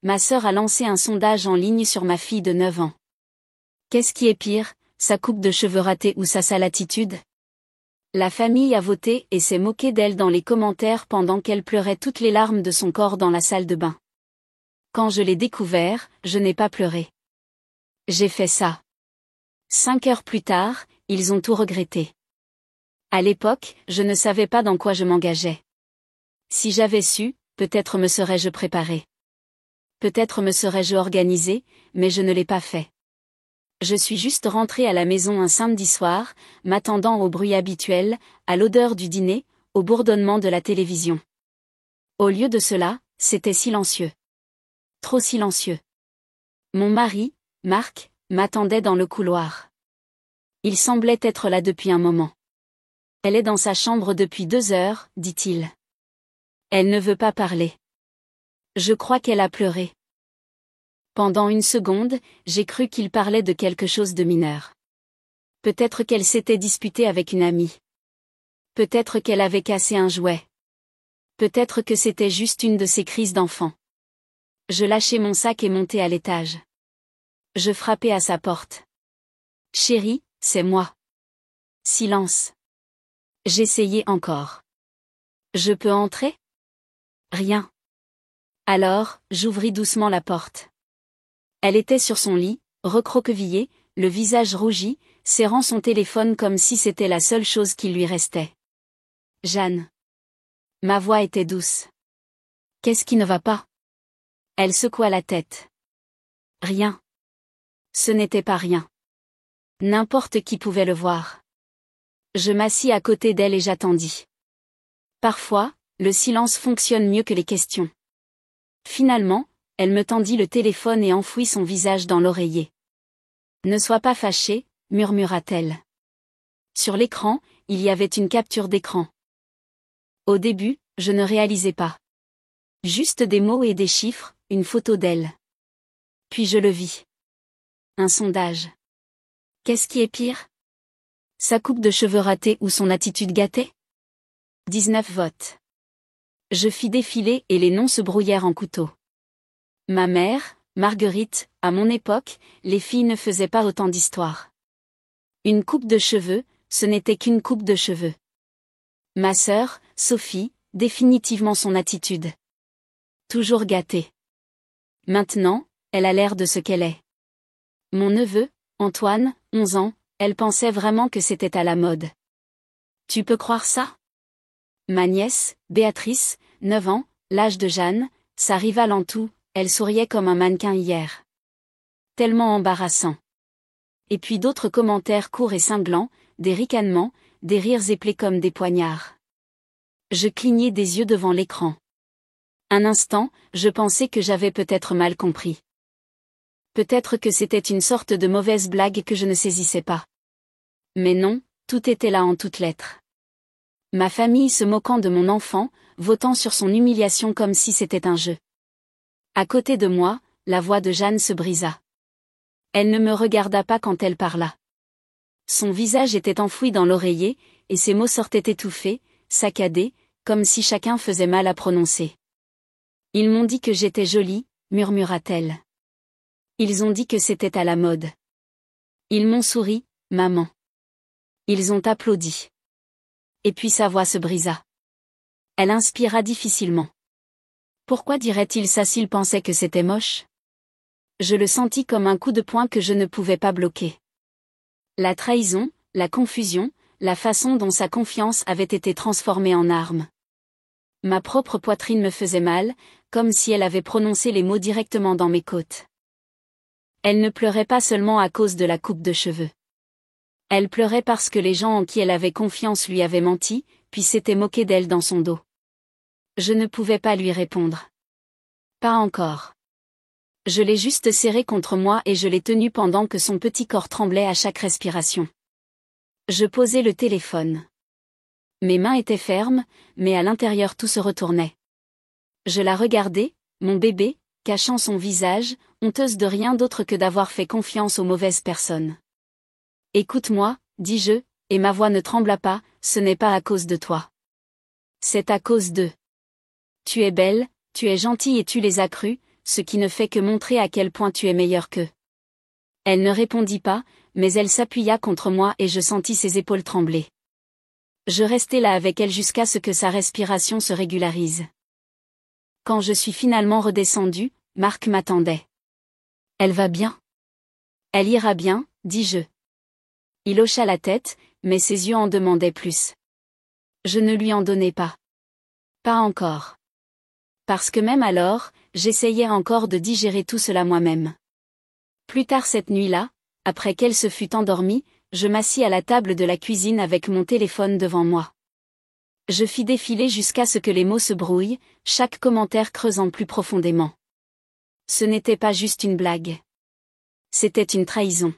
ma sœur a lancé un sondage en ligne sur ma fille de 9 ans. Qu'est-ce qui est pire, sa coupe de cheveux ratée ou sa sale attitude? La famille a voté et s'est moquée d'elle dans les commentaires pendant qu'elle pleurait toutes les larmes de son corps dans la salle de bain. Quand je l'ai découvert, je n'ai pas pleuré. J'ai fait ça. 5 heures plus tard, ils ont tout regretté. À l'époque, je ne savais pas dans quoi je m'engageais. Si j'avais su, peut-être me serais-je préparé. Peut-être me serais-je organisé, mais je ne l'ai pas fait. Je suis juste rentrée à la maison un samedi soir, m'attendant au bruit habituel, à l'odeur du dîner, au bourdonnement de la télévision. Au lieu de cela, c'était silencieux. Trop silencieux. Mon mari, Marc, m'attendait dans le couloir. Il semblait être là depuis un moment. Elle est dans sa chambre depuis 2 heures, dit-il. Elle ne veut pas parler. Je crois qu'elle a pleuré. Pendant une seconde, j'ai cru qu'il parlait de quelque chose de mineur. Peut-être qu'elle s'était disputée avec une amie. Peut-être qu'elle avait cassé un jouet. Peut-être que c'était juste une de ses crises d'enfant. Je lâchai mon sac et montai à l'étage. Je frappai à sa porte. Chérie, c'est moi. Silence. J'essayai encore. Je peux entrer? Rien. Alors, j'ouvris doucement la porte. Elle était sur son lit, recroquevillée, le visage rougi, serrant son téléphone comme si c'était la seule chose qui lui restait. Jeanne. Ma voix était douce. Qu'est-ce qui ne va pas? Elle secoua la tête. Rien. Ce n'était pas rien. N'importe qui pouvait le voir. Je m'assis à côté d'elle et j'attendis. Parfois, le silence fonctionne mieux que les questions. Finalement, elle me tendit le téléphone et enfouit son visage dans l'oreiller. Ne sois pas fâché, murmura-t-elle. Sur l'écran, il y avait une capture d'écran. Au début, je ne réalisais pas. Juste des mots et des chiffres, une photo d'elle. Puis je le vis. Un sondage. Qu'est-ce qui est pire? Sa coupe de cheveux ratée ou son attitude gâtée? 19 votes. Je fis défiler et les noms se brouillèrent en couteaux. Ma mère, Marguerite, à mon époque, les filles ne faisaient pas autant d'histoires. Une coupe de cheveux, ce n'était qu'une coupe de cheveux. Ma sœur, Sophie, définitivement son attitude. Toujours gâtée. Maintenant, elle a l'air de ce qu'elle est. Mon neveu, Antoine, 11 ans, elle pensait vraiment que c'était à la mode. Tu peux croire ça? Ma nièce, Béatrice, 9 ans, l'âge de Jeanne, sa rivale en tout, elle souriait comme un mannequin hier. Tellement embarrassant. Et puis d'autres commentaires courts et cinglants, des ricanements, des rires éplés comme des poignards. Je clignai des yeux devant l'écran. Un instant, je pensais que j'avais peut-être mal compris. Peut-être que c'était une sorte de mauvaise blague que je ne saisissais pas. Mais non, tout était là en toutes lettres. Ma famille se moquant de mon enfant, votant sur son humiliation comme si c'était un jeu. À côté de moi, la voix de Jeanne se brisa. Elle ne me regarda pas quand elle parla. Son visage était enfoui dans l'oreiller, et ses mots sortaient étouffés, saccadés, comme si chacun faisait mal à prononcer. Ils m'ont dit que j'étais jolie, murmura-t-elle. Ils ont dit que c'était à la mode. Ils m'ont souri, maman. Ils ont applaudi. Et puis sa voix se brisa. Elle inspira difficilement. Pourquoi dirait-il ça s'il pensait que c'était moche? Je le sentis comme un coup de poing que je ne pouvais pas bloquer. La trahison, la confusion, la façon dont sa confiance avait été transformée en arme. Ma propre poitrine me faisait mal, comme si elle avait prononcé les mots directement dans mes côtes. Elle ne pleurait pas seulement à cause de la coupe de cheveux. Elle pleurait parce que les gens en qui elle avait confiance lui avaient menti, puis s'étaient moqués d'elle dans son dos. Je ne pouvais pas lui répondre. Pas encore. Je l'ai juste serré contre moi et je l'ai tenu pendant que son petit corps tremblait à chaque respiration. Je posai le téléphone. Mes mains étaient fermes, mais à l'intérieur tout se retournait. Je la regardais, mon bébé, cachant son visage, honteuse de rien d'autre que d'avoir fait confiance aux mauvaises personnes. Écoute-moi, dis-je, et ma voix ne trembla pas, ce n'est pas à cause de toi. C'est à cause d'eux. Tu es belle, tu es gentille et tu les as crus, ce qui ne fait que montrer à quel point tu es meilleur qu'eux. Elle ne répondit pas, mais elle s'appuya contre moi et je sentis ses épaules trembler. Je restai là avec elle jusqu'à ce que sa respiration se régularise. Quand je suis finalement redescendue, Marc m'attendait. Elle va bien? Elle ira bien, dis-je. Il hocha la tête, mais ses yeux en demandaient plus. Je ne lui en donnais pas. Pas encore. Parce que même alors, j'essayais encore de digérer tout cela moi-même. Plus tard cette nuit-là, après qu'elle se fût endormie, je m'assis à la table de la cuisine avec mon téléphone devant moi. Je fis défiler jusqu'à ce que les mots se brouillent, chaque commentaire creusant plus profondément. Ce n'était pas juste une blague. C'était une trahison.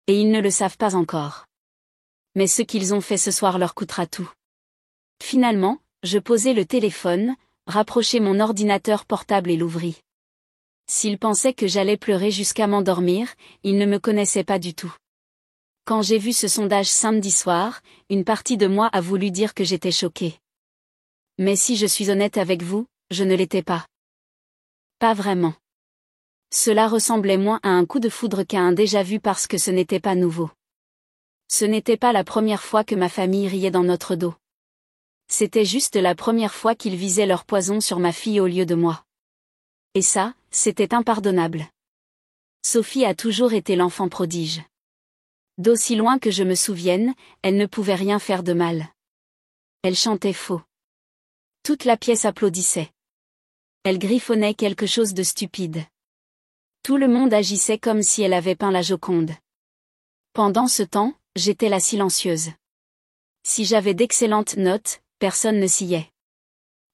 Et ils ne le savent pas encore. Mais ce qu'ils ont fait ce soir leur coûtera tout. Finalement, je posai le téléphone, rapprochai mon ordinateur portable et l'ouvris. S'ils pensaient que j'allais pleurer jusqu'à m'endormir, ils ne me connaissaient pas du tout. Quand j'ai vu ce sondage samedi soir, une partie de moi a voulu dire que j'étais choquée. Mais si je suis honnête avec vous, je ne l'étais pas. Pas vraiment. Cela ressemblait moins à un coup de foudre qu'à un déjà-vu parce que ce n'était pas nouveau. Ce n'était pas la première fois que ma famille riait dans notre dos. C'était juste la première fois qu'ils visaient leur poison sur ma fille au lieu de moi. Et ça, c'était impardonnable. Sophie a toujours été l'enfant prodige. D'aussi loin que je me souvienne, elle ne pouvait rien faire de mal. Elle chantait faux. Toute la pièce applaudissait. Elle griffonnait quelque chose de stupide. Tout le monde agissait comme si elle avait peint la Joconde. Pendant ce temps, j'étais la silencieuse. Si j'avais d'excellentes notes, personne ne sciait.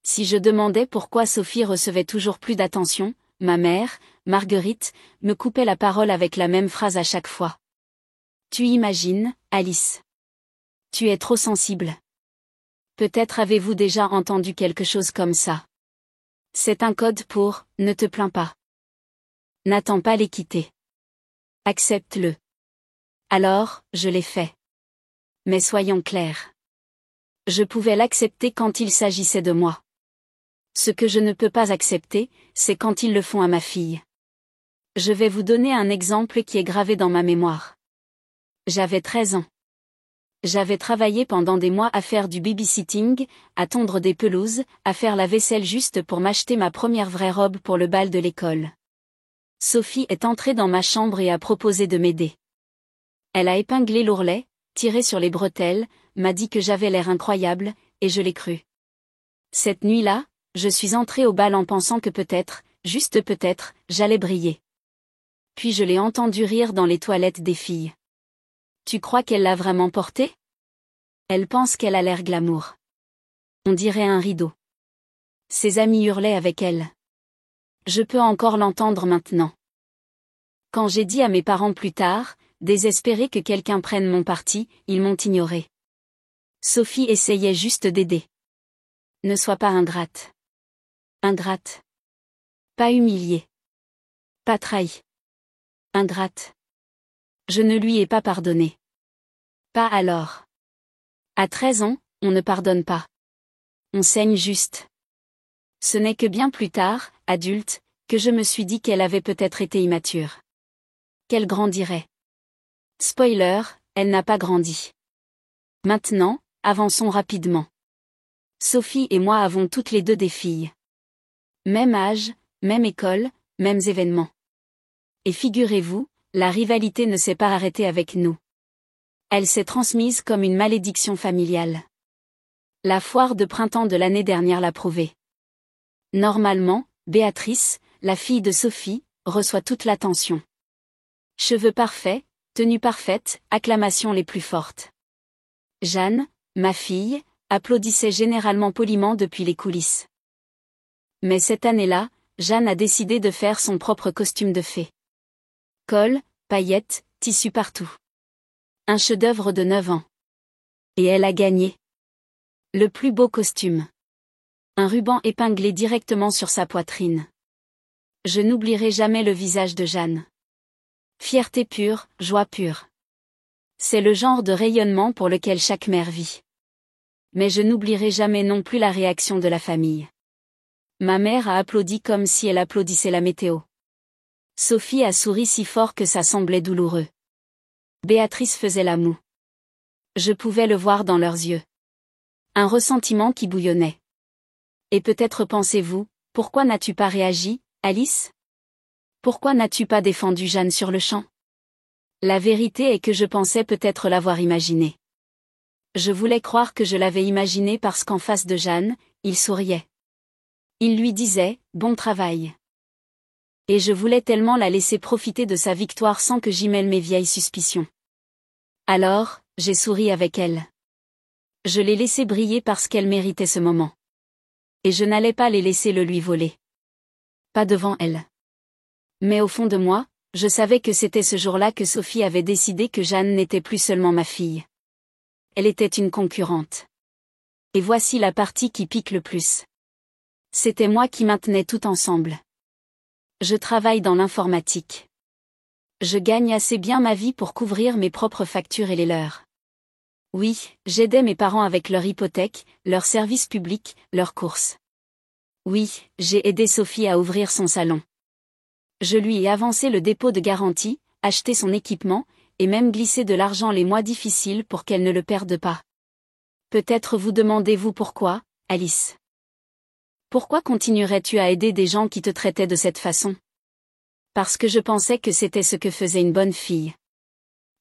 Si je demandais pourquoi Sophie recevait toujours plus d'attention, ma mère, Marguerite, me coupait la parole avec la même phrase à chaque fois. Tu imagines, Alice. Tu es trop sensible. Peut-être avez-vous déjà entendu quelque chose comme ça. C'est un code pour « ne te plains pas ». N'attends pas l'équité. Accepte-le. Alors, je l'ai fait. Mais soyons clairs. Je pouvais l'accepter quand il s'agissait de moi. Ce que je ne peux pas accepter, c'est quand ils le font à ma fille. Je vais vous donner un exemple qui est gravé dans ma mémoire. J'avais 13 ans. J'avais travaillé pendant des mois à faire du babysitting, à tondre des pelouses, à faire la vaisselle juste pour m'acheter ma première vraie robe pour le bal de l'école. Sophie est entrée dans ma chambre et a proposé de m'aider. Elle a épinglé l'ourlet, tiré sur les bretelles, m'a dit que j'avais l'air incroyable, et je l'ai cru. Cette nuit-là, je suis entrée au bal en pensant que peut-être, juste peut-être, j'allais briller. Puis je l'ai entendue rire dans les toilettes des filles. Tu crois qu'elle l'a vraiment portée? Elle pense qu'elle a l'air glamour. On dirait un rideau. Ses amis hurlaient avec elle. Je peux encore l'entendre maintenant. Quand j'ai dit à mes parents plus tard, désespérés que quelqu'un prenne mon parti, ils m'ont ignoré. Sophie essayait juste d'aider. Ne sois pas ingrate. Ingrate. Pas humiliée. Pas trahie. Ingrate. Je ne lui ai pas pardonné. Pas alors. À 13 ans, on ne pardonne pas. On saigne juste. Ce n'est que bien plus tard, adulte, que je me suis dit qu'elle avait peut-être été immature. Qu'elle grandirait. Spoiler, elle n'a pas grandi. Maintenant, avançons rapidement. Sophie et moi avons toutes les deux des filles. Même âge, même école, mêmes événements. Et figurez-vous, la rivalité ne s'est pas arrêtée avec nous. Elle s'est transmise comme une malédiction familiale. La foire de printemps de l'année dernière l'a prouvé. Normalement, Béatrice, la fille de Sophie, reçoit toute l'attention. Cheveux parfaits, tenue parfaite, acclamations les plus fortes. Jeanne, ma fille, applaudissait généralement poliment depuis les coulisses. Mais cette année-là, Jeanne a décidé de faire son propre costume de fée. Col, paillettes, tissu partout. Un chef-d'œuvre de 9 ans. Et elle a gagné. Le plus beau costume. Un ruban épinglé directement sur sa poitrine. Je n'oublierai jamais le visage de Jeanne. Fierté pure, joie pure. C'est le genre de rayonnement pour lequel chaque mère vit. Mais je n'oublierai jamais non plus la réaction de la famille. Ma mère a applaudi comme si elle applaudissait la météo. Sophie a souri si fort que ça semblait douloureux. Béatrice faisait la moue. Je pouvais le voir dans leurs yeux. Un ressentiment qui bouillonnait. Et peut-être pensez-vous, pourquoi n'as-tu pas réagi, Alice? Pourquoi n'as-tu pas défendu Jeanne sur le champ? La vérité est que je pensais peut-être l'avoir imaginé. Je voulais croire que je l'avais imaginé parce qu'en face de Jeanne, il souriait. Il lui disait, bon travail. Et je voulais tellement la laisser profiter de sa victoire sans que j'y mêle mes vieilles suspicions. Alors, j'ai souri avec elle. Je l'ai laissée briller parce qu'elle méritait ce moment. Et je n'allais pas les laisser le lui voler. Pas devant elle. Mais au fond de moi, je savais que c'était ce jour-là que Sophie avait décidé que Jeanne n'était plus seulement ma fille. Elle était une concurrente. Et voici la partie qui pique le plus. C'était moi qui maintenais tout ensemble. Je travaille dans l'informatique. Je gagne assez bien ma vie pour couvrir mes propres factures et les leurs. Oui, j'aidais mes parents avec leur hypothèque, leurs services publics, leurs courses. Oui, j'ai aidé Sophie à ouvrir son salon. Je lui ai avancé le dépôt de garantie, acheté son équipement, et même glissé de l'argent les mois difficiles pour qu'elle ne le perde pas. Peut-être vous demandez-vous pourquoi, Alice. Pourquoi continuerais-tu à aider des gens qui te traitaient de cette façon? Parce que je pensais que c'était ce que faisait une bonne fille.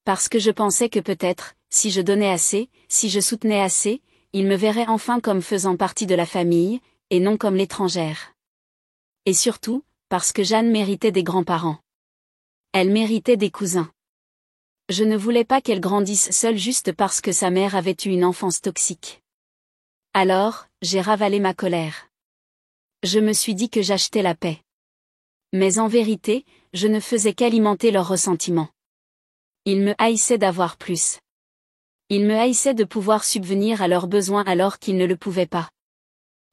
Parce que je pensais que peut-être, si je donnais assez, si je soutenais assez, ils me verraient enfin comme faisant partie de la famille, et non comme l'étrangère. Et surtout, parce que Jeanne méritait des grands-parents. Elle méritait des cousins. Je ne voulais pas qu'elle grandisse seule juste parce que sa mère avait eu une enfance toxique. Alors, j'ai ravalé ma colère. Je me suis dit que j'achetais la paix. Mais en vérité, je ne faisais qu'alimenter leur ressentiment. Ils me haïssaient d'avoir plus. Ils me haïssaient de pouvoir subvenir à leurs besoins alors qu'ils ne le pouvaient pas.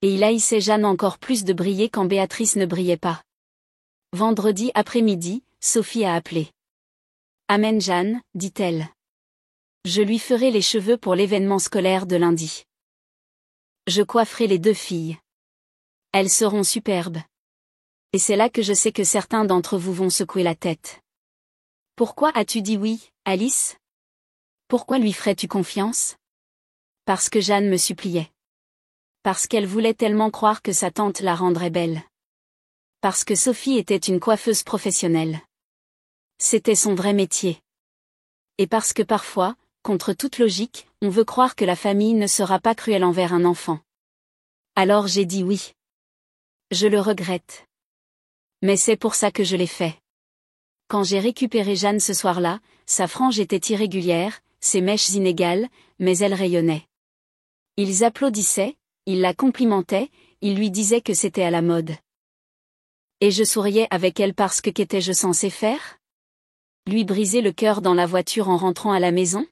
Et ils haïssaient Jeanne encore plus de briller quand Béatrice ne brillait pas. Vendredi après-midi, Sophie a appelé. Amène Jeanne, dit-elle. Je lui ferai les cheveux pour l'événement scolaire de lundi. Je coifferai les deux filles. Elles seront superbes. Et c'est là que je sais que certains d'entre vous vont secouer la tête. Pourquoi as-tu dit oui, Alice? Pourquoi lui ferais-tu confiance? Parce que Jeanne me suppliait. Parce qu'elle voulait tellement croire que sa tante la rendrait belle. Parce que Sophie était une coiffeuse professionnelle. C'était son vrai métier. Et parce que parfois, contre toute logique, on veut croire que la famille ne sera pas cruelle envers un enfant. Alors j'ai dit oui. Je le regrette. Mais c'est pour ça que je l'ai fait. Quand j'ai récupéré Jeanne ce soir-là, sa frange était irrégulière, ses mèches inégales, mais elle rayonnait. Ils applaudissaient, ils la complimentaient, ils lui disaient que c'était à la mode. Et je souriais avec elle parce que qu'étais-je censé faire? Lui briser le cœur dans la voiture en rentrant à la maison?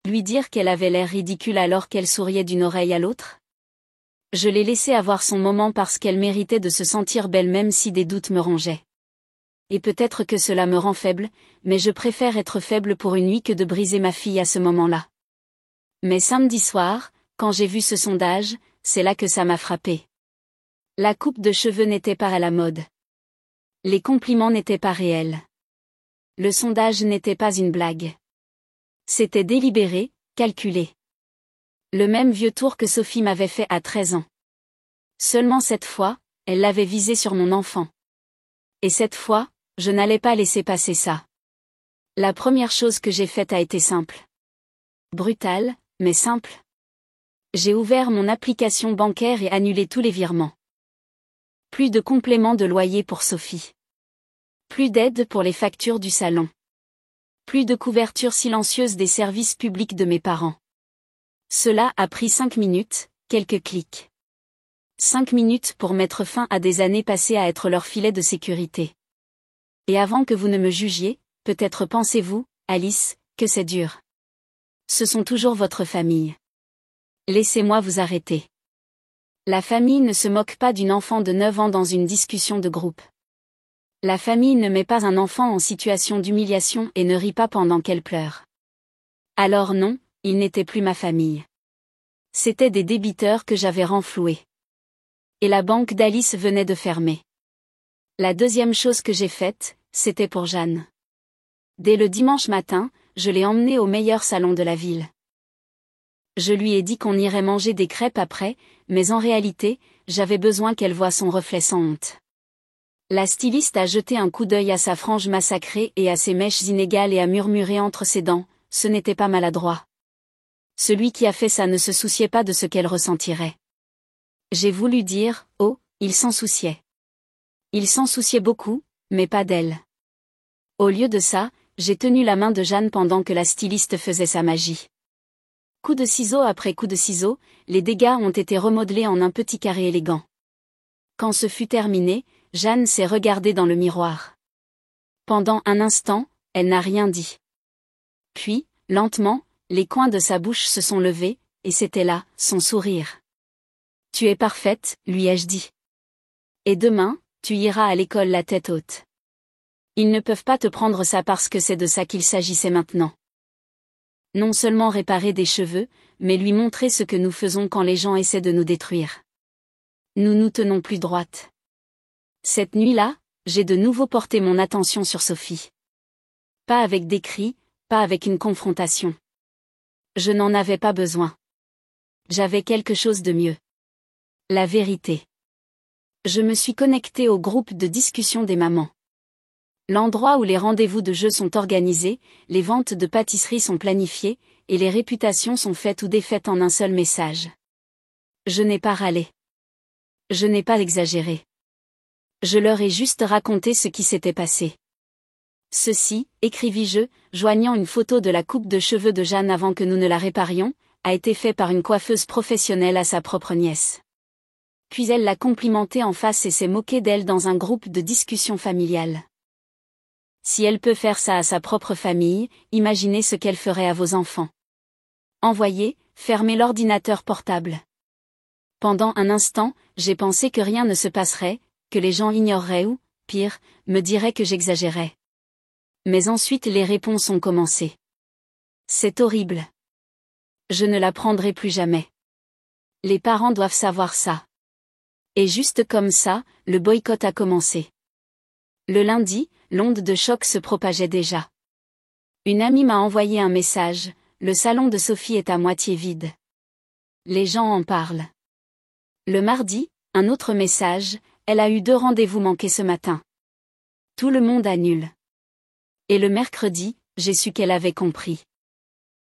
Lui dire qu'elle avait l'air ridicule alors qu'elle souriait d'une oreille à l'autre? Je l'ai laissé avoir son moment parce qu'elle méritait de se sentir belle même si des doutes me rongeaient. Et peut-être que cela me rend faible, mais je préfère être faible pour une nuit que de briser ma fille à ce moment-là. Mais samedi soir, quand j'ai vu ce sondage, c'est là que ça m'a frappé. La coupe de cheveux n'était pas à la mode. Les compliments n'étaient pas réels. Le sondage n'était pas une blague. C'était délibéré, calculé. Le même vieux tour que Sophie m'avait fait à 13 ans. Seulement cette fois, elle l'avait visé sur mon enfant. Et cette fois, je n'allais pas laisser passer ça. La première chose que j'ai faite a été simple. Brutale, mais simple. J'ai ouvert mon application bancaire et annulé tous les virements. Plus de complément de loyer pour Sophie. Plus d'aide pour les factures du salon. Plus de couverture silencieuse des services publics de mes parents. Cela a pris 5 minutes, quelques clics. 5 minutes pour mettre fin à des années passées à être leur filet de sécurité. Et avant que vous ne me jugiez, peut-être pensez-vous, Alice, que c'est dur. Ce sont toujours votre famille. Laissez-moi vous arrêter. La famille ne se moque pas d'une enfant de 9 ans dans une discussion de groupe. La famille ne met pas un enfant en situation d'humiliation et ne rit pas pendant qu'elle pleure. Alors non, ils n'étaient plus ma famille. C'étaient des débiteurs que j'avais renfloués. Et la banque d'Alice venait de fermer. La deuxième chose que j'ai faite, c'était pour Jeanne. Dès le dimanche matin, je l'ai emmenée au meilleur salon de la ville. Je lui ai dit qu'on irait manger des crêpes après, mais en réalité, j'avais besoin qu'elle voie son reflet sans honte. La styliste a jeté un coup d'œil à sa frange massacrée et à ses mèches inégales et a murmuré entre ses dents, ce n'était pas maladroit. Celui qui a fait ça ne se souciait pas de ce qu'elle ressentirait. J'ai voulu dire, oh, il s'en souciait. Il s'en souciait beaucoup, mais pas d'elle. Au lieu de ça, j'ai tenu la main de Jeanne pendant que la styliste faisait sa magie. Coup de ciseau après coup de ciseau, les dégâts ont été remodelés en un petit carré élégant. Quand ce fut terminé, Jeanne s'est regardée dans le miroir. Pendant un instant, elle n'a rien dit. Puis, lentement, les coins de sa bouche se sont levés, et c'était là, son sourire. « Tu es parfaite, lui ai-je dit. Et demain, tu iras à l'école la tête haute. Ils ne peuvent pas te prendre ça parce que c'est de ça qu'il s'agissait maintenant. » Non seulement réparer des cheveux, mais lui montrer ce que nous faisons quand les gens essaient de nous détruire. Nous nous tenons plus droite. Cette nuit-là, j'ai de nouveau porté mon attention sur Sophie. Pas avec des cris, pas avec une confrontation. Je n'en avais pas besoin. J'avais quelque chose de mieux. La vérité. Je me suis connectée au groupe de discussion des mamans. L'endroit où les rendez-vous de jeux sont organisés, les ventes de pâtisseries sont planifiées, et les réputations sont faites ou défaites en un seul message. Je n'ai pas râlé. Je n'ai pas exagéré. Je leur ai juste raconté ce qui s'était passé. Ceci, écrivis-je, joignant une photo de la coupe de cheveux de Jeanne avant que nous ne la réparions, a été fait par une coiffeuse professionnelle à sa propre nièce. Puis elle l'a complimentée en face et s'est moquée d'elle dans un groupe de discussion familiale. Si elle peut faire ça à sa propre famille, imaginez ce qu'elle ferait à vos enfants. Envoyez, fermez l'ordinateur portable. Pendant un instant, j'ai pensé que rien ne se passerait, que les gens ignoreraient ou, pire, me diraient que j'exagérais. Mais ensuite les réponses ont commencé. C'est horrible. Je ne la prendrai plus jamais. Les parents doivent savoir ça. Et juste comme ça, le boycott a commencé. Le lundi, l'onde de choc se propageait déjà. Une amie m'a envoyé un message, le salon de Sophie est à moitié vide. Les gens en parlent. Le mardi, un autre message, elle a eu 2 rendez-vous manqués ce matin. Tout le monde annule. Et le mercredi, j'ai su qu'elle avait compris.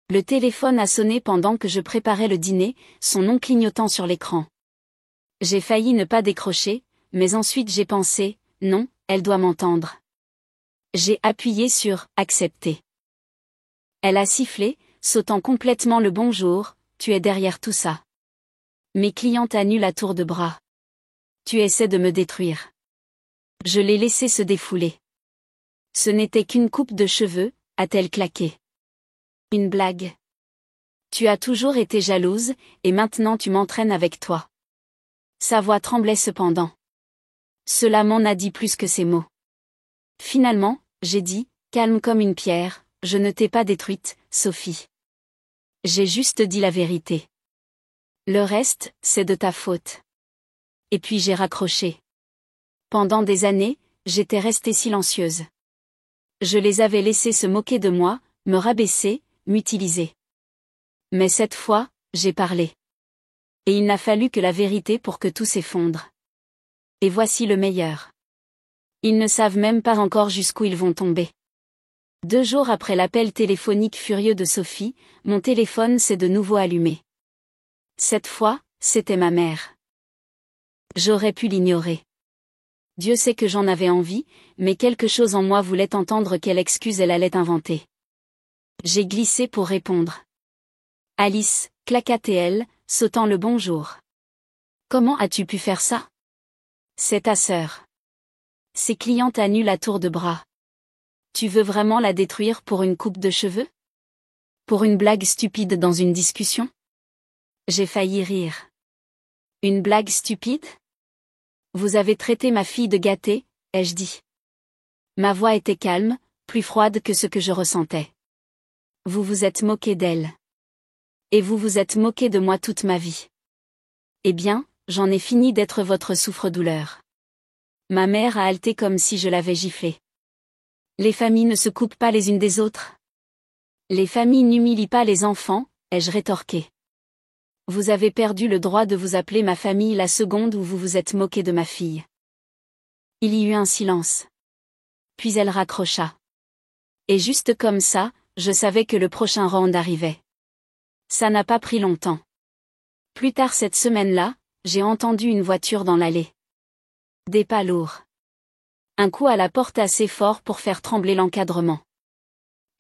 Le téléphone a sonné pendant que je préparais le dîner, son nom clignotant sur l'écran. J'ai failli ne pas décrocher, mais ensuite j'ai pensé, non, elle doit m'entendre. J'ai appuyé sur « Accepter ». Elle a sifflé, sautant complètement le bonjour, « Tu es derrière tout ça. » Mes clientes annulent à tour de bras. Tu essaies de me détruire. Je l'ai laissé se défouler. Ce n'était qu'une coupe de cheveux, a-t-elle claqué. Une blague. Tu as toujours été jalouse, et maintenant tu m'entraînes avec toi. Sa voix tremblait cependant. Cela m'en a dit plus que ces mots. Finalement, j'ai dit, calme comme une pierre, je ne t'ai pas détruite, Sophie. J'ai juste dit la vérité. Le reste, c'est de ta faute. Et puis j'ai raccroché. Pendant des années, j'étais restée silencieuse. Je les avais laissés se moquer de moi, me rabaisser, m'utiliser. Mais cette fois, j'ai parlé. Et il n'a fallu que la vérité pour que tout s'effondre. Et voici le meilleur. Ils ne savent même pas encore jusqu'où ils vont tomber. 2 jours après l'appel téléphonique furieux de Sophie, mon téléphone s'est de nouveau allumé. Cette fois, c'était ma mère. J'aurais pu l'ignorer. Dieu sait que j'en avais envie, mais quelque chose en moi voulait entendre quelle excuse elle allait inventer. J'ai glissé pour répondre. Alice, claqua-t-elle, sautant le bonjour. Comment as-tu pu faire ça? C'est ta sœur. Ses clientes annulent à tour de bras. Tu veux vraiment la détruire pour une coupe de cheveux? Pour une blague stupide dans une discussion? J'ai failli rire. Une blague stupide? Vous avez traité ma fille de gâtée, ai-je dit. Ma voix était calme, plus froide que ce que je ressentais. Vous vous êtes moqué d'elle. Et vous vous êtes moqué de moi toute ma vie. Eh bien, j'en ai fini d'être votre souffre-douleur. Ma mère a haleté comme si je l'avais giflée. Les familles ne se coupent pas les unes des autres. Les familles n'humilient pas les enfants, ai-je rétorqué. Vous avez perdu le droit de vous appeler ma famille la seconde où vous vous êtes moqué de ma fille. Il y eut un silence. Puis elle raccrocha. Et juste comme ça, je savais que le prochain round arrivait. Ça n'a pas pris longtemps. Plus tard cette semaine-là, j'ai entendu une voiture dans l'allée. Des pas lourds. Un coup à la porte assez fort pour faire trembler l'encadrement.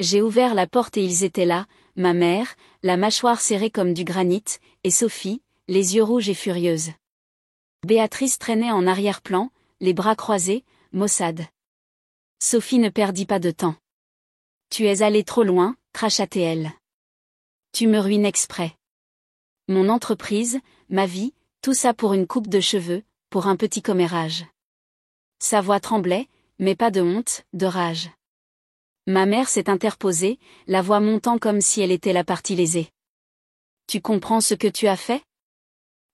J'ai ouvert la porte et ils étaient là, ma mère, la mâchoire serrée comme du granit, et Sophie, les yeux rouges et furieuses. Béatrice traînait en arrière-plan, les bras croisés, maussade. Sophie ne perdit pas de temps. Tu es allée trop loin, cracha-t-elle. Tu me ruines exprès. Mon entreprise, ma vie, tout ça pour une coupe de cheveux, pour un petit commérage. Sa voix tremblait, mais pas de honte, de rage. Ma mère s'est interposée, la voix montant comme si elle était la partie lésée. Tu comprends ce que tu as fait?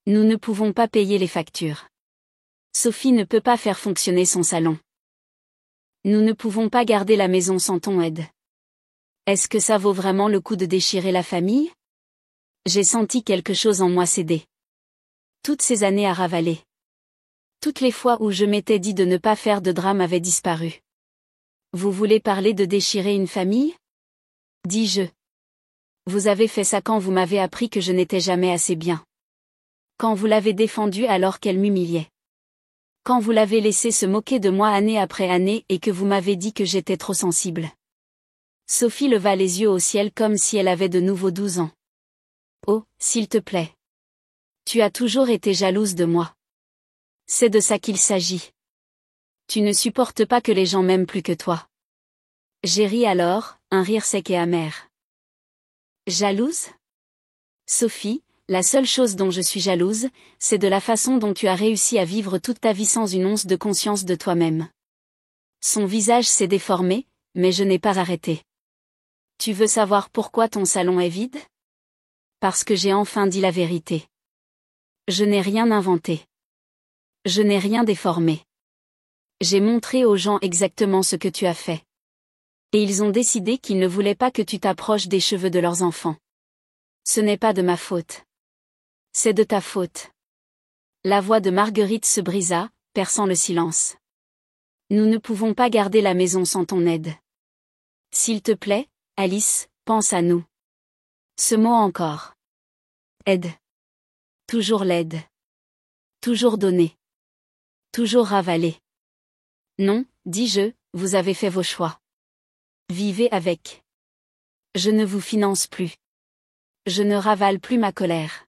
Nous ne pouvons pas payer les factures. Sophie ne peut pas faire fonctionner son salon. Nous ne pouvons pas garder la maison sans ton aide. Est-ce que ça vaut vraiment le coup de déchirer la famille? J'ai senti quelque chose en moi céder. Toutes ces années à ravaler. Toutes les fois où je m'étais dit de ne pas faire de drame avaient disparu. Vous voulez parler de déchirer une famille? Dis-je. Vous avez fait ça quand vous m'avez appris que je n'étais jamais assez bien. Quand vous l'avez défendue alors qu'elle m'humiliait. Quand vous l'avez laissé se moquer de moi année après année et que vous m'avez dit que j'étais trop sensible. Sophie leva les yeux au ciel comme si elle avait de nouveau 12 ans. Oh, s'il te plaît. Tu as toujours été jalouse de moi. C'est de ça qu'il s'agit. Tu ne supportes pas que les gens m'aiment plus que toi. J'ai ri alors, un rire sec et amer. Jalouse? Sophie, la seule chose dont je suis jalouse, c'est de la façon dont tu as réussi à vivre toute ta vie sans une once de conscience de toi-même. Son visage s'est déformé, mais je n'ai pas arrêté. Tu veux savoir pourquoi ton salon est vide? Parce que j'ai enfin dit la vérité. Je n'ai rien inventé. Je n'ai rien déformé. J'ai montré aux gens exactement ce que tu as fait. Et ils ont décidé qu'ils ne voulaient pas que tu t'approches des cheveux de leurs enfants. Ce n'est pas de ma faute. C'est de ta faute. La voix de Marguerite se brisa, perçant le silence. Nous ne pouvons pas garder la maison sans ton aide. S'il te plaît, Alice, pense à nous. Ce mot encore. Aide. Toujours l'aide. Toujours donner. Toujours ravaler. Non, dis-je, vous avez fait vos choix. Vivez avec. Je ne vous finance plus. Je ne ravale plus ma colère.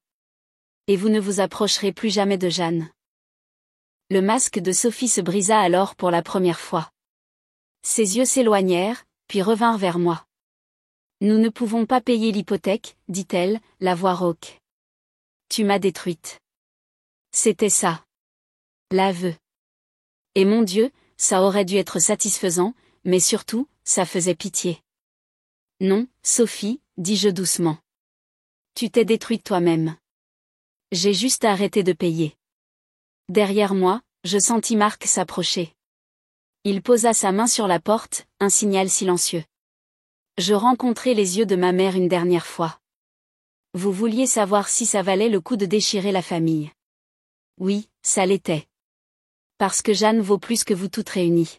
Et vous ne vous approcherez plus jamais de Jeanne. Le masque de Sophie se brisa alors pour la première fois. Ses yeux s'éloignèrent, puis revinrent vers moi. Nous ne pouvons pas payer l'hypothèque, dit-elle, la voix rauque. Tu m'as détruite. C'était ça. L'aveu. Et mon Dieu, ça aurait dû être satisfaisant, mais surtout, ça faisait pitié. Non, Sophie, dis-je doucement. Tu t'es détruite toi-même. J'ai juste arrêté de payer. Derrière moi, je sentis Marc s'approcher. Il posa sa main sur la porte, un signal silencieux. Je rencontrai les yeux de ma mère une dernière fois. Vous vouliez savoir si ça valait le coup de déchirer la famille. Oui, ça l'était. Parce que Jeanne vaut plus que vous toutes réunies.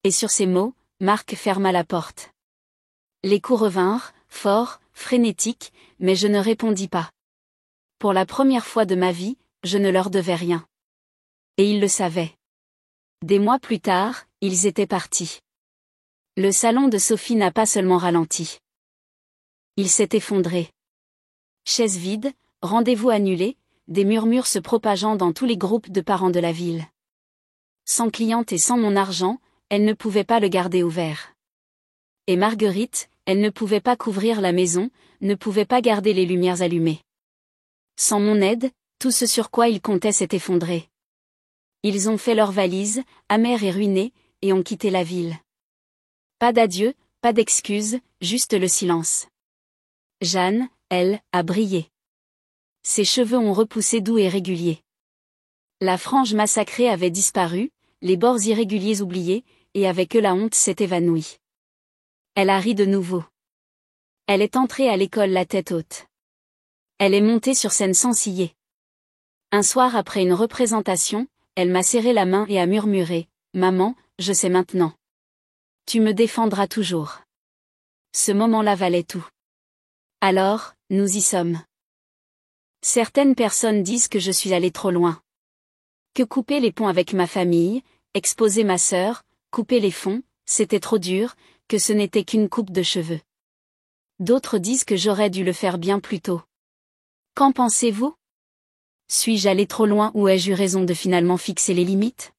Et sur ces mots, Marc ferma la porte. Les coups revinrent, forts, frénétiques, mais je ne répondis pas. Pour la première fois de ma vie, je ne leur devais rien. Et ils le savaient. Des mois plus tard, ils étaient partis. Le salon de Sophie n'a pas seulement ralenti. Il s'est effondré. Chaises vides, rendez-vous annulés, des murmures se propageant dans tous les groupes de parents de la ville. Sans cliente et sans mon argent, elle ne pouvait pas le garder ouvert. Et Marguerite, elle ne pouvait pas couvrir la maison, ne pouvait pas garder les lumières allumées. Sans mon aide, tout ce sur quoi ils comptaient s'est effondré. Ils ont fait leurs valises, amers et ruinés, et ont quitté la ville. Pas d'adieu, pas d'excuses, juste le silence. Jeanne, elle, a brillé. Ses cheveux ont repoussé doux et réguliers. La frange massacrée avait disparu, les bords irréguliers oubliés, et avec eux la honte s'est évanouie. Elle a ri de nouveau. Elle est entrée à l'école la tête haute. Elle est montée sur scène sans ciller. Un soir après une représentation, elle m'a serré la main et a murmuré « Maman, je sais maintenant. Tu me défendras toujours. » Ce moment-là valait tout. Alors, nous y sommes. Certaines personnes disent que je suis allée trop loin. Que couper les ponts avec ma famille, exposer ma sœur, couper les fonds, c'était trop dur, que ce n'était qu'une coupe de cheveux. D'autres disent que j'aurais dû le faire bien plus tôt. Qu'en pensez-vous ? Suis-je allé trop loin ou ai-je eu raison de finalement fixer les limites ?